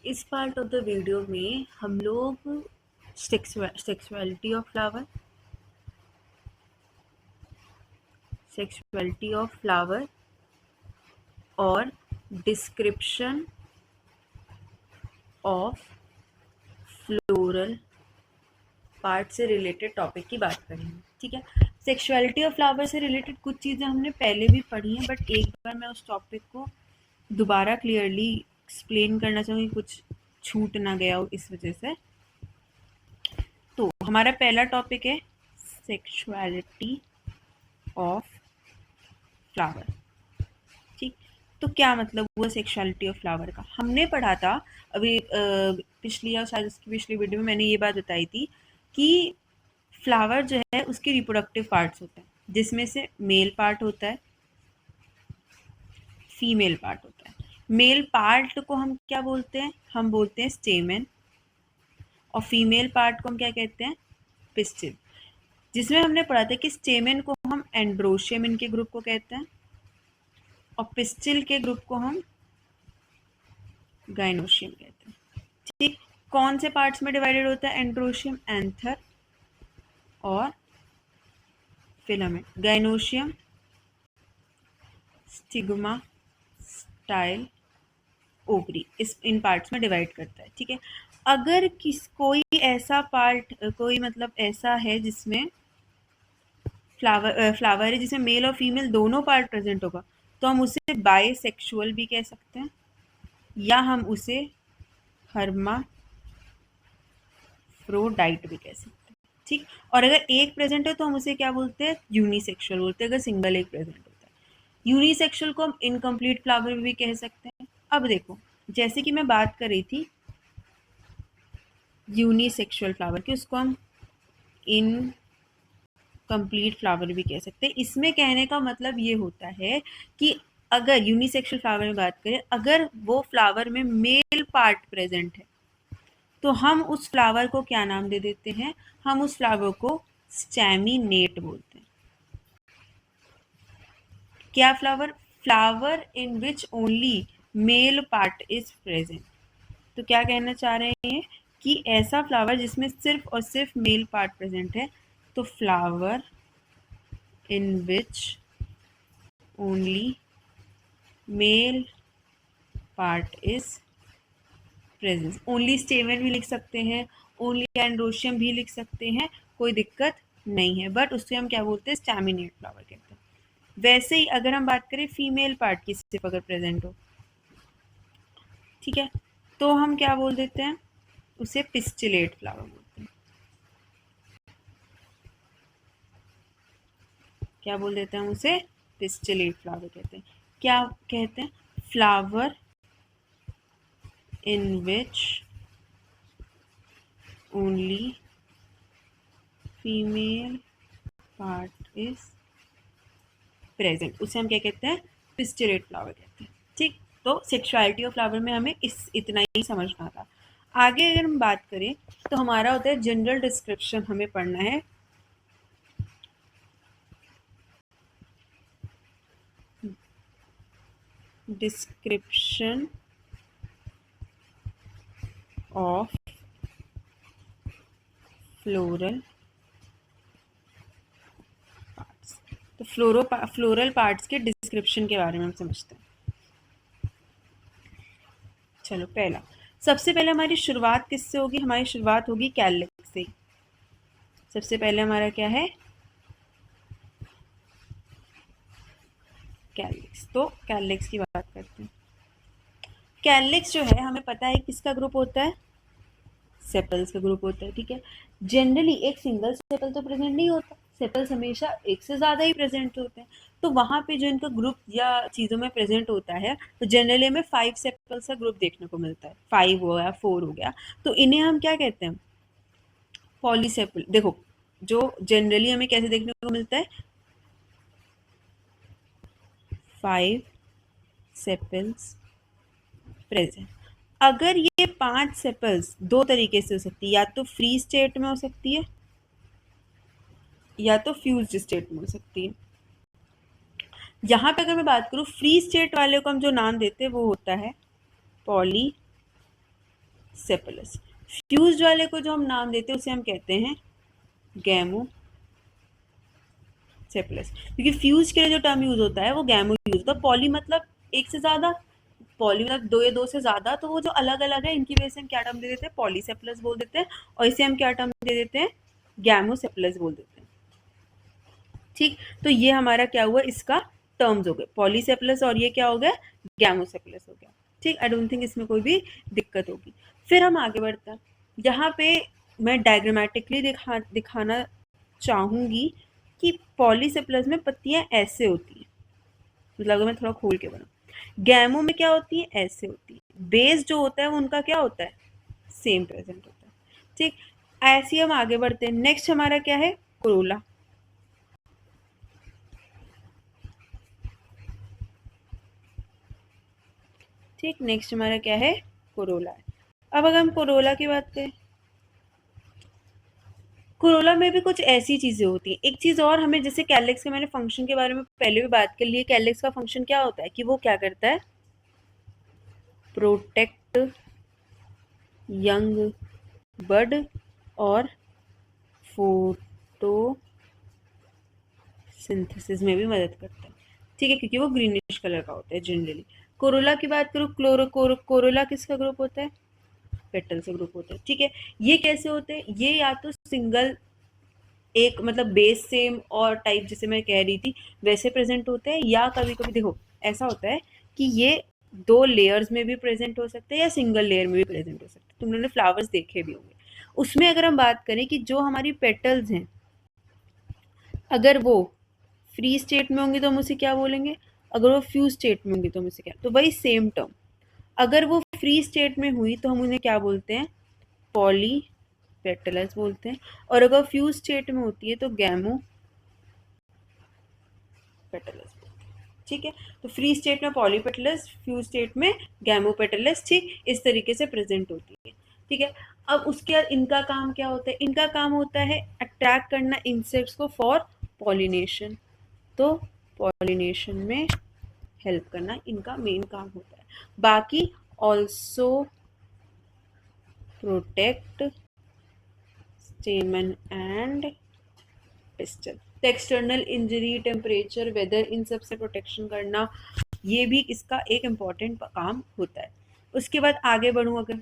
इस part of the video में हम लोग सेक्सुअलिटी ऑफ फ्लावर और डिस्क्रिप्शन ऑफ फ्लोरल पार्ट से रिलेटेड टॉपिक की बात करेंगे। ठीक है, सेक्सुअलिटी ऑफ फ्लावर से रिलेटेड कुछ चीज़ें हमने पहले भी पढ़ी हैं, बट एक बार मैं उस टॉपिक को दोबारा क्लियरली एक्सप्लेन करना चाहूँगी, कुछ छूट ना गया हो इस वजह से। तो हमारा पहला टॉपिक है सेक्सुअलिटी ऑफ फ्लावर। ठीक, तो क्या मतलब हुआ सेक्सुअलिटी ऑफ फ्लावर का? हमने पढ़ा था अभी पिछली या शायद उसकी पिछली वीडियो में मैंने ये बात बताई थी कि फ्लावर जो है उसके रिप्रोडक्टिव पार्ट्स होते हैं, जिसमें से मेल पार्ट होता है, फीमेल पार्ट होता है। मेल पार्ट को हम क्या बोलते हैं? हम बोलते हैं स्टेमेन, और फीमेल पार्ट को हम क्या कहते हैं? पिस्टिल। जिसमें हमने पढ़ा था कि स्टेमेन को हम एंड्रोशियम इनके ग्रुप को कहते हैं, और पिस्टिल के ग्रुप को हम गाइनोशियम कहते हैं। ठीक, कौन से पार्ट्स में डिवाइडेड होता है एंड्रोशियम? एंथर और filament. Gynoecium stigma, style, ovary, इन पार्ट्स में डिवाइड करता है। ठीक है, अगर कोई ऐसा पार्ट, कोई मतलब ऐसा है जिसमें फ्लावर है जिसमें मेल और फीमेल दोनों पार्ट प्रेजेंट होगा, तो हम उसे बाइसेक्सुअल भी कह सकते हैं, या हम उसे हर्माफ्रोडाइट भी कह सकते हैं। ठीक, और अगर एक प्रेजेंट है तो हम उसे क्या बोलते हैं? यूनिसेक्सुअल बोलते हैं, अगर सिंगल एक प्रेजेंट होता है। यूनिसेक्सुअल को हम इनकम्प्लीट फ्लावर भी कह सकते हैं। अब देखो, जैसे कि मैं बात कर रही थी यूनिसेक्सुअल फ्लावर की, उसको हम इन कंप्लीट फ्लावर भी कह सकते हैं। इसमें कहने का मतलब ये होता है कि अगर यूनिसेक्सुअल फ्लावर में बात करें, अगर वो फ्लावर में मेल पार्ट प्रेजेंट है तो हम उस फ्लावर को क्या नाम दे देते हैं? हम उस फ्लावर को स्टैमिनेट बोलते हैं। क्या flower? Flower in which only male part is present. तो क्या कहना चाह रहे हैं कि ऐसा फ्लावर जिसमें सिर्फ और सिर्फ मेल पार्ट प्रेजेंट है, तो flower in which only male part is present। Only stamen भी लिख सकते हैं, ओनली एंड्रोशियम भी लिख सकते हैं, कोई दिक्कत नहीं है, बट उससे हम क्या बोलते हैं? स्टैमिनेट फ्लावर कहते हैं। वैसे ही अगर हम बात करें फीमेल पार्ट की सिर्फ अगर प्रेजेंट हो, ठीक है, तो हम क्या बोल देते हैं? उसे पिस्टिलेट फ्लावर बोलते हैं। क्या बोल देते हैं? उसे पिस्टिलेट फ्लावर कहते हैं। क्या कहते हैं? Flower in which only female part is present, उसे हम क्या कहते हैं? पिस्टिलेट फ्लावर कहते हैं। ठीक, तो सेक्सुअलिटी ऑफ फ्लावर में हमें इतना ही समझना था। आगे अगर हम बात करें तो हमारा होता है जनरल डिस्क्रिप्शन, हमें पढ़ना है डिस्क्रिप्शन ऑफ फ्लोरल पार्ट्स। तो फ्लोरल पार्ट्स के डिस्क्रिप्शन के बारे में हम समझते हैं। चलो, पहला, सबसे पहले हमारी शुरुआत किससे होगी? हमारी शुरुआत होगी कैलिक्स से। सबसे पहले हमारा क्या है? कैलिक्स। तो कैलिक्स की बात करते हैं। कैलिक्स जो है हमें पता है किसका ग्रुप होता है? सेपल्स का ग्रुप होता है। ठीक है, जनरली एक सिंगल सेपल तो प्रेजेंट नहीं होता, सेपल्स हमेशा एक से ज़्यादा ही प्रेजेंट होते हैं। तो वहाँ पे जो इनका ग्रुप या चीज़ों में प्रेजेंट होता है, तो जनरली हमें 5 सेपल्स का ग्रुप देखने को मिलता है। 5 हो गया, 4 हो गया, तो इन्हें हम क्या कहते हैं? पॉलीसेपल। देखो, जो जनरली हमें कैसे देखने को मिलता है? 5 सेपल्स प्रेजेंट। अगर ये 5 सेपल्स दो तरीके से हो सकती है, या तो फ्री स्टेट में हो सकती है या तो फ्यूज्ड स्टेट में हो सकती है। यहाँ पे अगर मैं बात करूँ, फ्री स्टेट वाले को हम जो नाम देते हैं वो होता है पॉली सेपलस। फ्यूज्ड वाले को जो हम नाम देते हैं उसे हम कहते हैं गैमो सेपलस, क्योंकि फ्यूज के लिए जो टर्म यूज होता है वो गैमो यूज होता है। पॉली मतलब एक से ज्यादा, पॉली मतलब दो या दो से ज्यादा, तो वो जो अलग अलग है इनकी वजह से हम क्या टर्म दे देते हैं, पॉलीसेप्लस बोल देते हैं, और इसे हम क्या टर्म दे देते हैं, गैमोसेप्लस बोल देते हैं। ठीक, तो ये हमारा क्या हुआ, इसका टर्म्स हो गए, पॉलीसेप्लस और ये क्या हो गया, गैमोसेप्लस हो गया। ठीक, आई डोंट थिंक इसमें कोई भी दिक्कत होगी। फिर हम आगे बढ़ते हैं, यहाँ पे मैं डायग्रामेटिकली दिखाना चाहूंगी कि पॉलीसेप्लस में पत्तियां ऐसे होती हैं, मतलब अगर मैं थोड़ा खोल के बनाऊं, गैमो में क्या होती है, ऐसे होती है। बेस जो होता है वो उनका क्या होता है, सेम प्रेजेंट होता है। ठीक, ऐसे ही हम आगे बढ़ते हैं। नेक्स्ट हमारा क्या है, कोरोला। ठीक, नेक्स्ट हमारा क्या है, कोरोला है। अब अगर हम कोरोला की बात करें, कोरोला में भी कुछ ऐसी चीजें होती हैं। एक चीज और हमें, जैसे कैलेक्स के मैंने फंक्शन के बारे में पहले भी बात कर ली है, कैलेक्स का फंक्शन क्या होता है कि वो क्या करता है, प्रोटेक्ट यंग बड और फोटोसिंथेसिस में भी मदद करता है। ठीक है, क्योंकि वो ग्रीनिश कलर का होता है जनरली। कोरोला की बात करूँ, कोरोला किसका ग्रुप होता है, पेटल से ग्रुप होता है। ठीक है, ये कैसे होते हैं, ये या तो सिंगल एक मतलब बेस सेम और टाइप जैसे मैं कह रही थी वैसे प्रेजेंट होते हैं, या कभी कभी देखो ऐसा होता है कि ये दो लेयर्स में भी प्रेजेंट हो सकते हैं या सिंगल लेयर में भी प्रेजेंट हो सकते हैं। तुम लोगों ने फ्लावर्स देखे भी होंगे, उसमें अगर हम बात करें कि जो हमारी पेटल्स हैं अगर वो फ्री स्टेट में होंगी तो हम उसे क्या बोलेंगे, अगर वो फ्यूज स्टेट में होंगी तो हम उसे क्या, तो वही सेम टर्म, अगर वो फ्री स्टेट में हुई तो हम उन्हें क्या बोलते हैं, पॉली पेटलस बोलते हैं, और अगर फ्यूज स्टेट में होती है तो गैमो पेटलस बोलते हैं। ठीक है, तो फ्री स्टेट में पॉलीपेटलस, फ्यूज स्टेट में गैमोपेटलस। ठीक, इस तरीके से प्रेजेंट होती है। ठीक है, अब उसके बाद इनका काम क्या होता है, इनका काम होता है अट्रैक्ट करना इंसेक्ट्स को फॉर पॉलिनेशन, तो पॉलिनेशन में हेल्प करना इनका मेन काम होता है। बाकी ऑल्सो प्रोटेक्ट स्टेमन एंड पिस्टल, तो एक्सटर्नल इंजरी, टेम्परेचर, वेदर, इन सब से प्रोटेक्शन करना, ये भी इसका एक इम्पॉर्टेंट काम होता है। उसके बाद आगे बढ़ूँ अगर,